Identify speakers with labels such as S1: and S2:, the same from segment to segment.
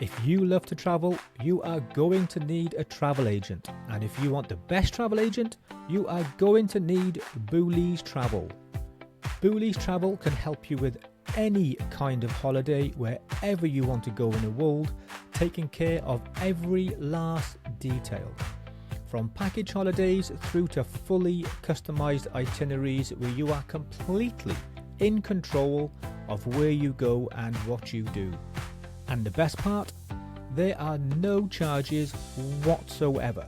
S1: If you love to travel, you are going to need a travel agent. And if you want the best travel agent, you are going to need Boolies Travel. Boolies Travel can help you with any kind of holiday wherever you want to go in the world, taking care of every last detail. From package holidays through to fully customized itineraries where you are completely in control of where you go and what you do. And the best part, there are no charges whatsoever.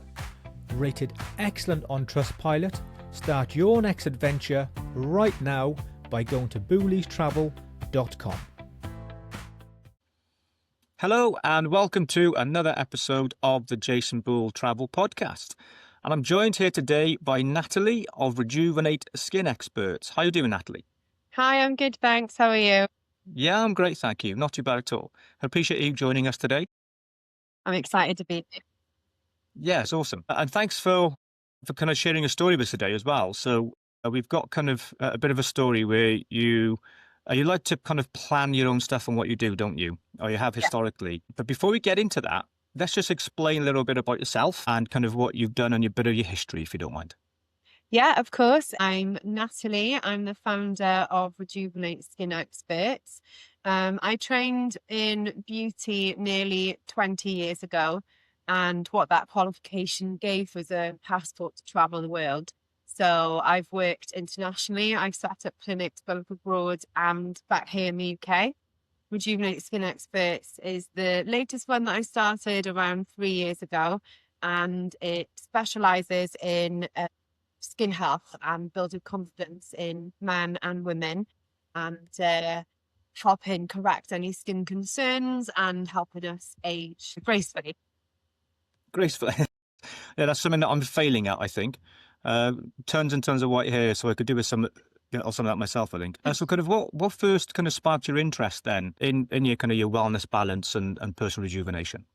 S1: Rated excellent on Trustpilot. Start your next adventure right now by going to booliestravel.com. Hello and welcome to another episode of the Jason Bull Travel Podcast. And I'm joined here today by Natalie of Rejuvenate Skin Experts. How are you doing, Natalie?
S2: Hi, I'm good, thanks. How are you?
S1: Yeah, I'm great, thank you. Not too bad at all. I appreciate you joining us today.
S2: I'm excited to be here.
S1: Yeah, it's awesome. And thanks for kind of sharing a story with us today as well. So we've got kind of a bit of a story where you like to kind of plan your own stuff and what you do, don't you? Or you have historically. Yeah. But before we get into that, let's just explain a little bit about yourself and kind of what you've done and a bit of your history, if you don't mind.
S2: Yeah, of course. I'm Natalie. I'm the founder of Rejuvenate Skin Experts. I trained in beauty nearly 20 years ago, and what that qualification gave was a passport to travel the world. So I've worked internationally. I've set up clinics both abroad and back here in the UK. Rejuvenate Skin Experts is the latest one that I started around 3 years ago, and it specializes in skin health and building confidence in men and women, and helping correct any skin concerns and helping us age gracefully.
S1: Gracefully. Yeah, that's something that I'm failing at, I think. Tons and tons of white hair, so I could do with some of that myself, I think. So kind of what first kind of sparked your interest then in your kind of your wellness balance and personal rejuvenation?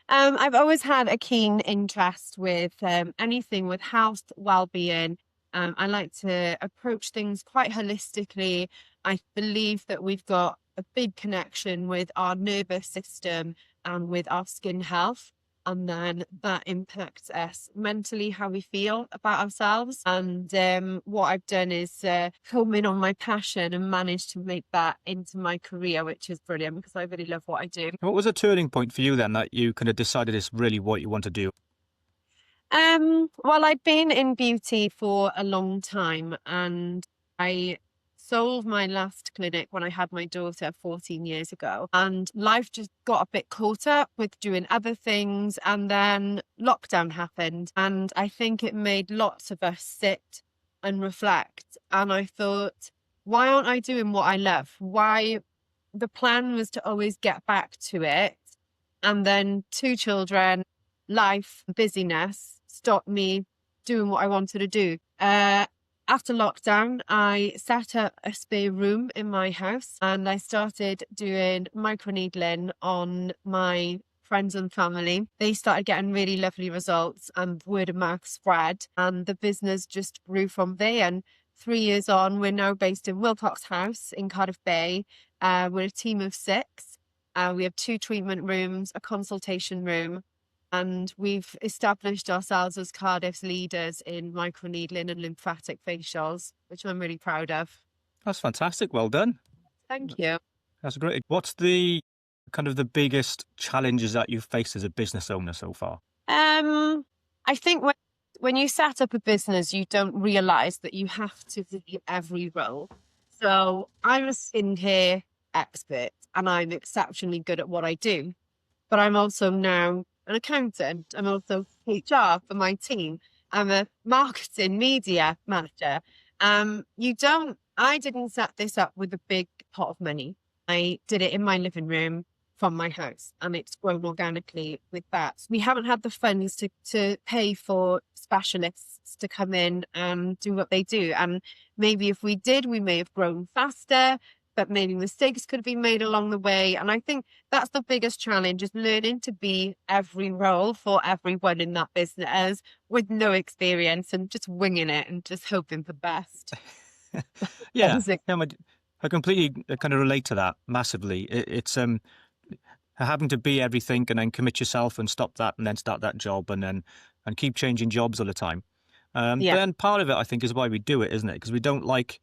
S2: I've always had a keen interest with anything with health, well-being. I like to approach things quite holistically. I believe that we've got a big connection with our nervous system and with our skin health. And then that impacts us mentally, how we feel about ourselves. And what I've done is hone in on my passion and managed to make that into my career, which is brilliant because I really love what I do.
S1: What was a turning point for you then that you kind of decided it's really what you want to do?
S2: Well, I'd been in beauty for a long time, and I sold my last clinic when I had my daughter 14 years ago, and life just got a bit caught up with doing other things, and then lockdown happened, and I think it made lots of us sit and reflect, and I thought, why aren't I doing what I love? Why? The plan was to always get back to it, and then 2 children, life, busyness stopped me doing what I wanted to do. After lockdown, I set up a spare room in my house and I started doing microneedling on my friends and family. They started getting really lovely results and word of mouth spread, and the business just grew from there. And 3 years on, we're now based in Wilcox House in Cardiff Bay. We're a team of 6. We have 2 treatment rooms, a consultation room, and we've established ourselves as Cardiff's leaders in microneedling and lymphatic facials, which I'm really proud of.
S1: That's fantastic. Well done.
S2: Thank you.
S1: That's great. What's the kind of the biggest challenges that you've faced as a business owner so far?
S2: I think when you set up a business, you don't realize that you have to do every role. So I'm a skincare expert and I'm exceptionally good at what I do, but I'm also now an accountant. I'm also HR for my team. I'm a marketing media manager. I didn't set this up with a big pot of money. I did it in my living room from my house, and it's grown organically with that. We haven't had the funds to pay for specialists to come in and do what they do. And maybe if we did, we may have grown faster, but maybe mistakes could have been made along the way. And I think that's the biggest challenge, is learning to be every role for everyone in that business with no experience and just winging it and just hoping for the best.
S1: Yeah, I completely kind of relate to that massively. It's having to be everything and then commit yourself and stop that and then start that job and keep changing jobs all the time. But
S2: Yeah.
S1: then part of it, I think, is why we do it, isn't it? Because we don't like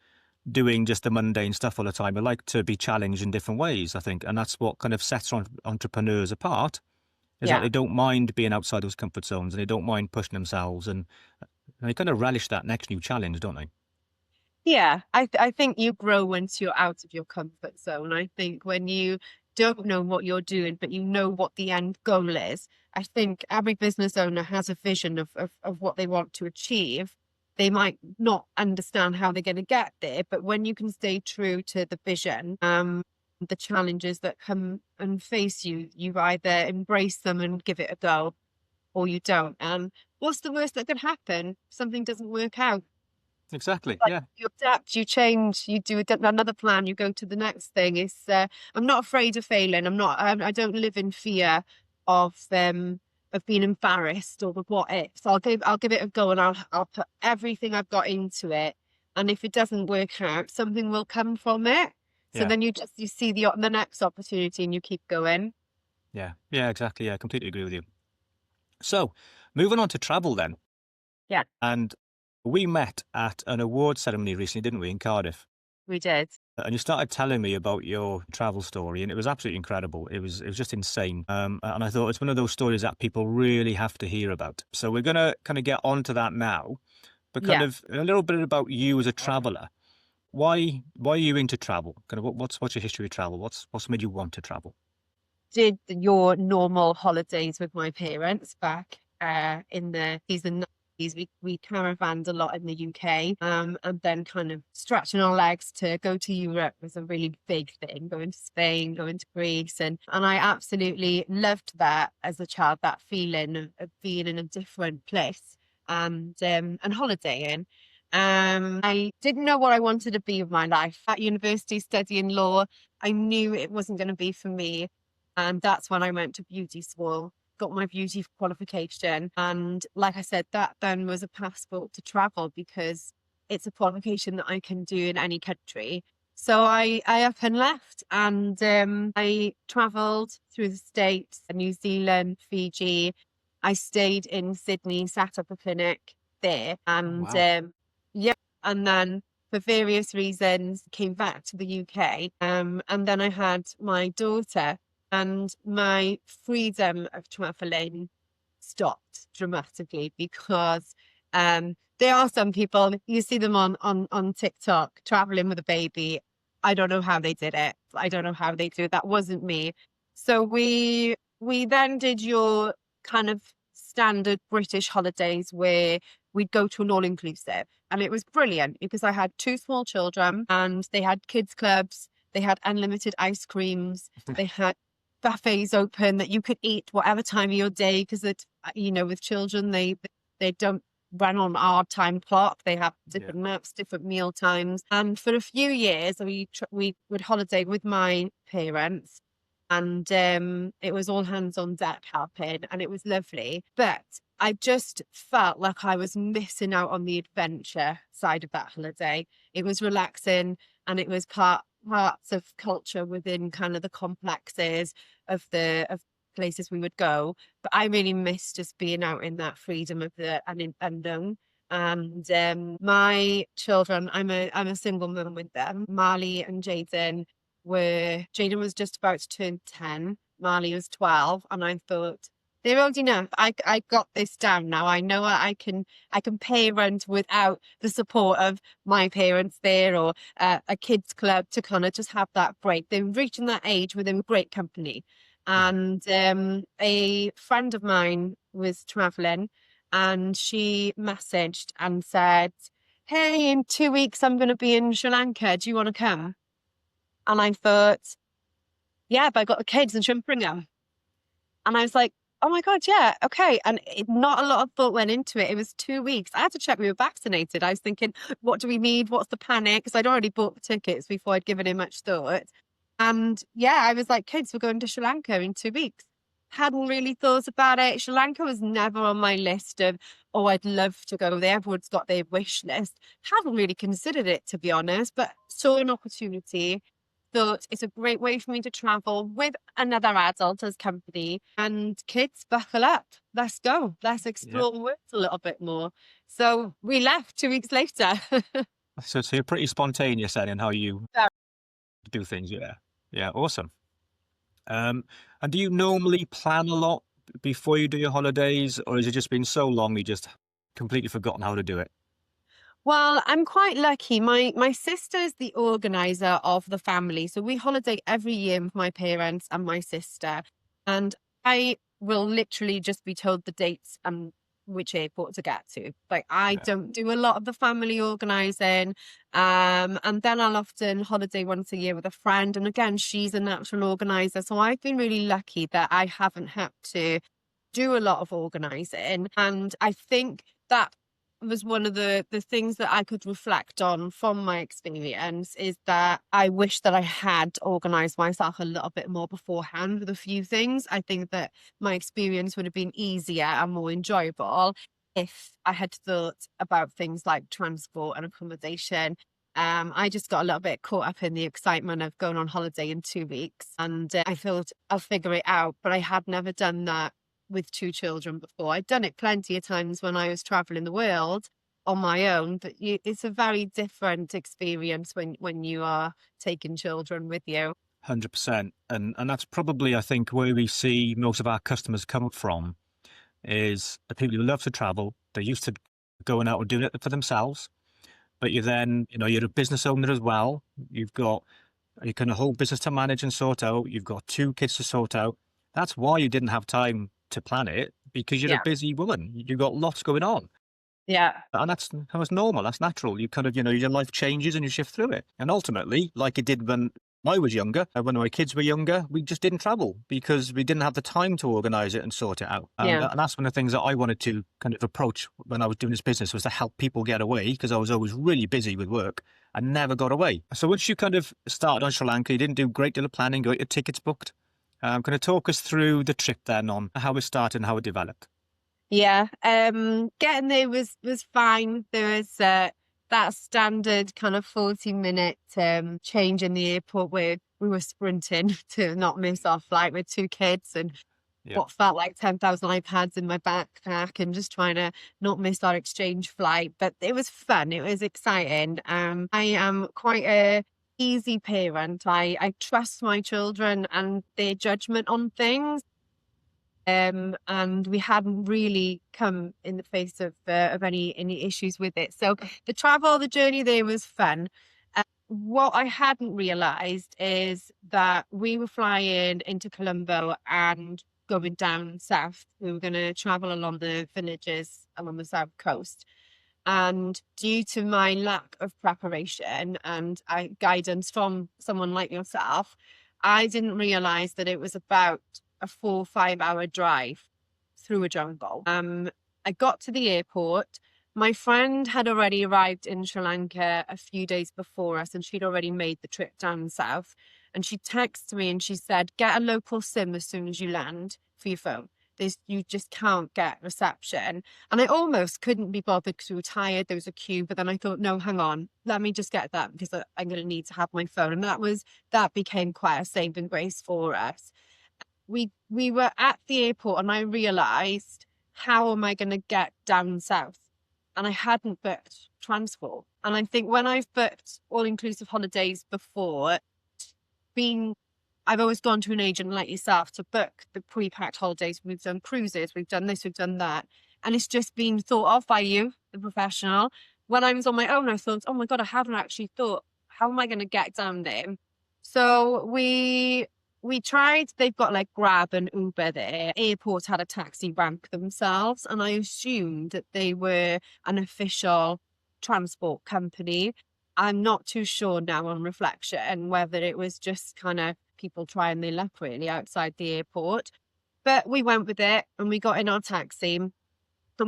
S1: doing just the mundane stuff all the time. We like to be challenged in different ways, I think. And that's what kind of sets entrepreneurs apart, is that
S2: Yeah.
S1: they don't mind being outside those comfort zones and they don't mind pushing themselves. And they kind of relish that next new challenge, don't they?
S2: Yeah, I think you grow once you're out of your comfort zone. I think when you don't know what you're doing, but you know what the end goal is, I think every business owner has a vision of what they want to achieve. They might not understand how they're going to get there, but when you can stay true to the vision, the challenges that come and face you, you either embrace them and give it a go, or you don't. And what's the worst that could happen? Something doesn't work out.
S1: Exactly.
S2: Like
S1: Yeah.
S2: you adapt, you change, you do another plan, you go to the next thing. It's I'm not afraid of failing. I don't live in fear of being embarrassed or the what ifs. I'll give it a go and I'll put everything I've got into it. And if it doesn't work out, something will come from it. So
S1: Yeah.
S2: then you see the next opportunity and you keep going.
S1: Yeah. Yeah, exactly. Yeah, I completely agree with you. So moving on to travel then.
S2: Yeah,
S1: And we met at an award ceremony recently, didn't we, in Cardiff?
S2: we did.
S1: And you started telling me about your travel story, and it was absolutely incredible. It was just insane. And I thought it's one of those stories that people really have to hear about. So we're going to kind of get onto that now, but kind
S2: Yeah.
S1: of a little bit about you as a traveler. Why are you into travel? Kind of what's your history of travel? What's made you want to travel?
S2: Did your normal holidays with my parents back in the season 90s. We caravanned a lot in the UK, and then kind of stretching our legs to go to Europe was a really big thing, going to Spain, going to Greece, and I absolutely loved that as a child, that feeling of being in a different place and holidaying. I didn't know what I wanted to be with my life. At university studying law, I knew it wasn't going to be for me. And that's when I went to beauty school, got my beauty qualification. And like I said, that then was a passport to travel because it's a qualification that I can do in any country. So I up and left and I traveled through the States, New Zealand, Fiji. I stayed in Sydney, set up a clinic there.
S1: Oh,
S2: And
S1: wow.
S2: yeah, and then for various reasons came back to the UK. And then I had my daughter and my freedom of traveling stopped dramatically because there are some people, you see them on TikTok traveling with a baby. I don't know how they did it. I don't know how they do it. That wasn't me. So we then did your kind of standard British holidays where we'd go to an all-inclusive. And it was brilliant because I had two small children and they had kids clubs, they had unlimited ice creams, they had buffets open that you could eat whatever time of your day because it, with children, they don't run on our time clock. They have different maps, different meal times. And for a few years, we would holiday with my parents, and it was all hands on deck helping, and it was lovely. But I just felt like I was missing out on the adventure side of that holiday. It was relaxing, and it was parts of culture within kind of the complexes of places we would go. But I really missed just being out in that freedom of the unknown. And my children, I'm a single mum with them. Marley and Jaden was just about to turn 10. Marley was 12, and I thought they're old enough. I got this down now. I know I can parent without the support of my parents there or a kids club to kind of just have that break. They're reaching that age within great company.
S1: Yeah.
S2: And a friend of mine was traveling and she messaged and said, "Hey, in 2 weeks I'm going to be in Sri Lanka. Do you want to come?" And I thought, yeah, but I got the kids and shouldn't bring them. And I was like, oh my God, yeah, okay. And not a lot of thought went into it. It was 2 weeks. I had to check we were vaccinated. I was thinking, what do we need? What's the panic? Because I'd already bought the tickets before I'd given it much thought. And yeah, I was like, kids, we're going to Sri Lanka in 2 weeks. Hadn't really thought about it. Sri Lanka was never on my list of, oh, I'd love to go there. Everyone's got their wish list. Hadn't really considered it, to be honest, but saw an opportunity. thought it's a great way for me to travel with another adult as company. And kids, buckle up. Let's go. Let's
S3: Yeah.
S2: explore the world a little bit more. So we left 2 weeks later.
S3: So you're pretty spontaneous then in how you
S2: Very.
S3: do things. Yeah. Yeah. Awesome. And do you normally plan a lot before you do your holidays, or has it just been so long you just completely forgotten how to do it?
S2: Well, I'm quite lucky. My sister's the organizer of the family. So we holiday every year with my parents and my sister. And I will literally just be told the dates and which airport to get to. Like I
S3: Yeah.
S2: don't do a lot of the family organizing. And then I'll often holiday once a year with a friend. And again, she's a natural organizer. So I've been really lucky that I haven't had to do a lot of organizing. And I think that was one of the things that I could reflect on from my experience is that I wish that I had organized myself a little bit more beforehand with a few things. I think that my experience would have been easier and more enjoyable if I had thought about things like transport and accommodation. I just got a little bit caught up in the excitement of going on holiday in 2 weeks, and I thought I'll figure it out, but I had never done that with 2 children before. I'd done it plenty of times when I was traveling the world on my own, but it's a very different experience when you are taking children with you.
S3: 100%. And that's probably, I think, where we see most of our customers come from is the people who love to travel. They're used to going out and doing it for themselves. But you then, you're a business owner as well. You've got a kind of whole business to manage and sort out. You've got 2 kids to sort out. That's why you didn't have time to plan it, because you're a
S2: Yeah.
S3: busy woman. You've got lots going on.
S2: Yeah.
S3: And that's normal. That's natural. You kind of, your life changes and you shift through it. And ultimately, like it did when I was younger, when my kids were younger, we just didn't travel because we didn't have the time to organize it and sort it out.
S2: Yeah.
S3: And that's one of the things that I wanted to kind of approach when I was doing this business, was to help people get away, because I was always really busy with work and never got away. So once you kind of started on Sri Lanka, you didn't do a great deal of planning, got your tickets booked. Kind of talk us through the trip then on how it started and how it developed.
S2: Yeah. Getting there was fine. There was that standard kind of 40-minute change in the airport where we were sprinting to not miss our flight with 2 kids and
S3: Yeah.
S2: what felt like 10,000 iPads in my backpack and just trying to not miss our exchange flight. But it was fun. It was exciting. I am quite a easy parent. I trust my children and their judgment on things. And we hadn't really come in the face of any issues with it. So the journey there was fun. What I hadn't realised is that we were flying into Colombo and going down south. We were going to travel along the villages along the south coast. And due to my lack of preparation and guidance from someone like yourself, I didn't realise that it was about a 4 or 5 hour drive through a jungle. I got to the airport. My friend had already arrived in Sri Lanka a few days before us, and she'd already made the trip down south. And she texted me and she said, get a local SIM as soon as you land for your phone. You just can't get reception. And I almost couldn't be bothered because we were tired. There was a queue, but then I thought, no, hang on, let me just get that because I'm going to need to have my phone. And that became quite a saving grace for us. We were at the airport and I realised, how am I going to get down south? And I hadn't booked transport. And I think when I've booked all-inclusive holidays before, I've always gone to an agent like yourself to book the pre-packed holidays. We've done cruises, we've done this, we've done that. And it's just been thought of by you, the professional. When I was on my own, I thought, oh my God, I haven't actually thought, how am I going to get down there? So we tried, they've got like Grab and Uber there. Airport had a taxi rank themselves. And I assumed that they were an official transport company. I'm not too sure now on reflection whether it was just kind of people trying their luck really outside the airport. But we went with it and we got in our taxi and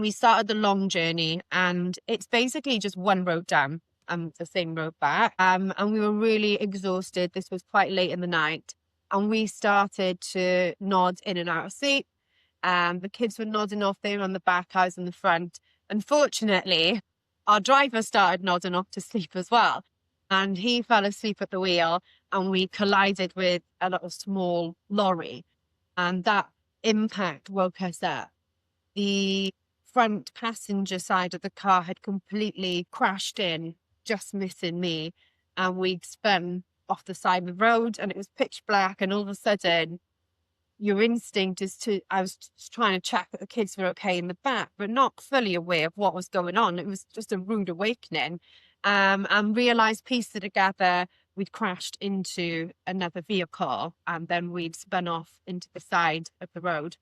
S2: we started the long journey, and it's basically just one road down and the same road back. And we were really exhausted. This was quite late in the night and we started to nod in and out of seat. The kids were nodding off, they were on the back, I was in the front. Unfortunately, our driver started nodding off to sleep as well. And he fell asleep at the wheel. and we collided with a little small lorry, and that impact woke us up. The front passenger side of the car had completely crashed in, just missing me, and we'd spun off the side of the road, and it was pitch black, and all of a sudden your instinct is to, I was just trying to check that the kids were okay in the back, but not fully aware of what was going on. It was just a rude awakening, and realised, pieced it together, we'd crashed into another vehicle, and then we'd spun off into the side of the road.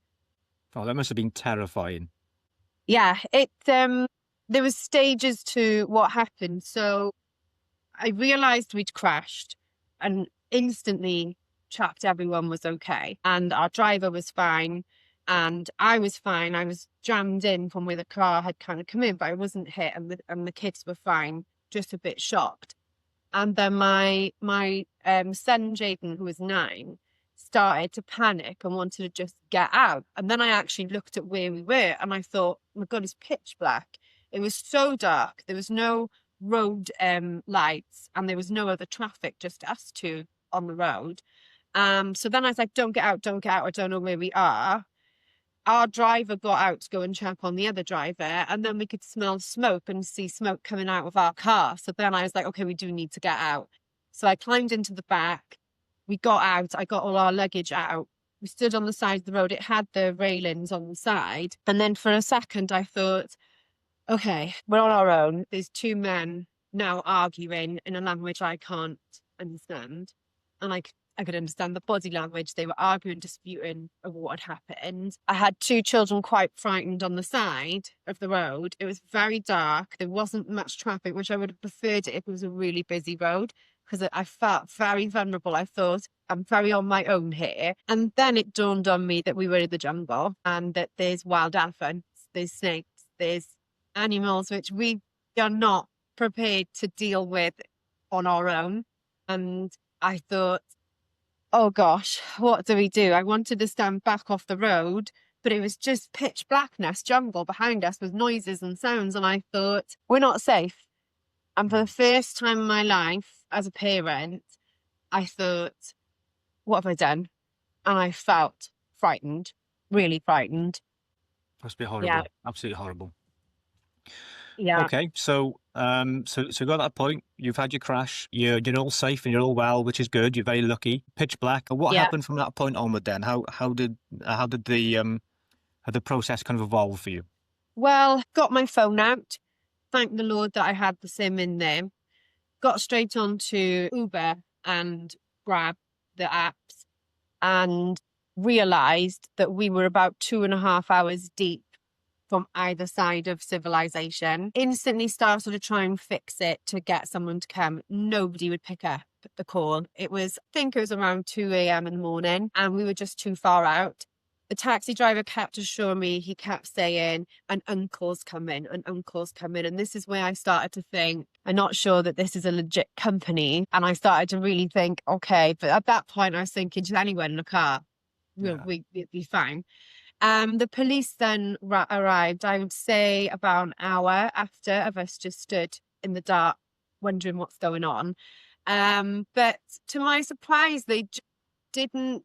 S3: Oh, that must have been terrifying.
S2: Yeah, there was stages to what happened. So I realised we'd crashed and instantly checked everyone was okay. And our driver was fine and I was fine. I was jammed in from where the car had kind of come in, but I wasn't hit, and the kids were fine, just a bit shocked. And then my son Jaden, who was 9, started to panic and wanted to just get out. And then I actually looked at where we were and I thought, oh my God, it's pitch black. It was so dark. There was no road lights and there was no other traffic, just us two on the road. So then I was like, don't get out, I don't know where we are. Our driver got out to go and check on the other driver, and then we could smell smoke and see smoke coming out of our car. So then I was like, okay, we do need to get out. So I climbed into the back. We got out. I got all our luggage out. We stood on the side of the road. It had the railings on the side. And then for a second, I thought, okay, we're on our own. There's 2 men now arguing in a language I can't understand. And I could understand the body language. They were arguing, disputing over what had happened. I had 2 children quite frightened on the side of the road. It was very dark. There wasn't much traffic, which I would have preferred it if it was a really busy road, because I felt very vulnerable. I thought, I'm very on my own here. And then it dawned on me that we were in the jungle and that there's wild elephants, there's snakes, there's animals which we are not prepared to deal with on our own. And I thought, oh gosh, what do we do? I wanted to stand back off the road, but it was just pitch blackness, jungle behind us with noises and sounds. And I thought, we're not safe. And for the first time in my life as a parent, I thought, what have I done? And I felt frightened, really frightened.
S3: Must be horrible.
S2: Yeah.
S3: Absolutely horrible.
S2: Yeah.
S3: Okay, so got that point. You've had your crash. You're all safe and you're all well, which is good. You're very lucky. Pitch black. What happened from that point onward then? How did the process kind of evolve for you?
S2: Well, got my phone out. Thank the Lord that I had the SIM in there. Got straight onto Uber and Grab, the apps, and realised that we were about 2.5 hours deep from either side of civilization. Instantly started to try and fix it to get someone to come. Nobody would pick up the call. I think it was around 2 a.m. in the morning, and we were just too far out. The taxi driver kept assuring me, he kept saying, an uncle's coming, an uncle's coming. And this is where I started to think, I'm not sure that this is a legit company. And I started to really think, okay, but at that point I was thinking, just anyone in a car, we'd be fine. The police then arrived, I would say about an hour after of us just stood in the dark, wondering what's going on. But to my surprise, they didn't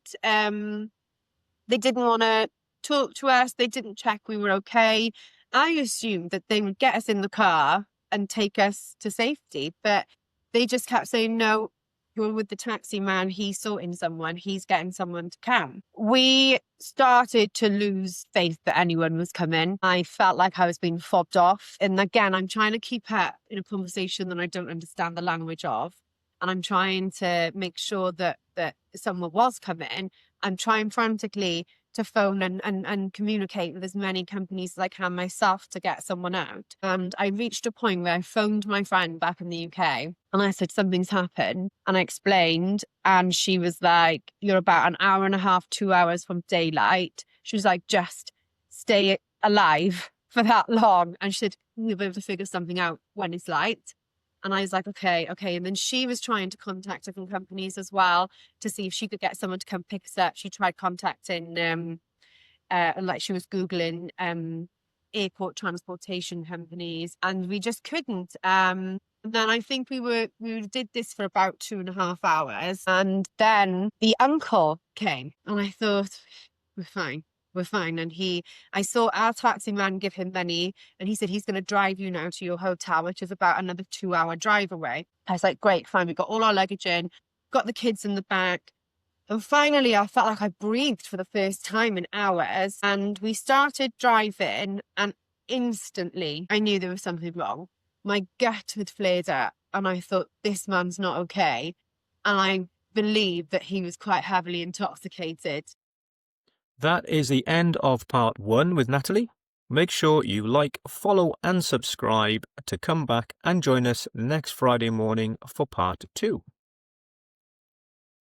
S2: want to talk to us. They didn't check we were okay. I assumed that they would get us in the car and take us to safety, but they just kept saying, no, you're with the taxi man. He's sorting someone. He's getting someone to come. We started to lose faith that anyone was coming. I felt like I was being fobbed off. And again, I'm trying to keep up in a conversation that I don't understand the language of. And I'm trying to make sure that someone was coming. I'm trying frantically to phone and communicate with as many companies as I can myself to get someone out. And I reached a point where I phoned my friend back in the UK and I said, something's happened. And I explained, and she was like, you're about an hour and a half, 2 hours from daylight. She was like, just stay alive for that long. And she said, you'll be able to figure something out when it's light. And I was like, okay. And then she was trying to contact different companies as well to see if she could get someone to come pick us up. She tried contacting, like she was Googling airport transportation companies, and we just couldn't. And then I think we did this for about 2.5 hours. And then the uncle came and I thought, we're fine. We're fine. And I saw our taxi man give him money and he said he's going to drive you now to your hotel, which is about another 2-hour drive away. I was like, great, fine. We got all our luggage in, got the kids in the back. And finally, I felt like I breathed for the first time in hours. And we started driving and instantly I knew there was something wrong. My gut had flared up and I thought, this man's not okay. And I believe that he was quite heavily intoxicated.
S1: That is the end of part 1 with Natalie. Make sure you like, follow and subscribe to come back and join us next Friday morning for part 2.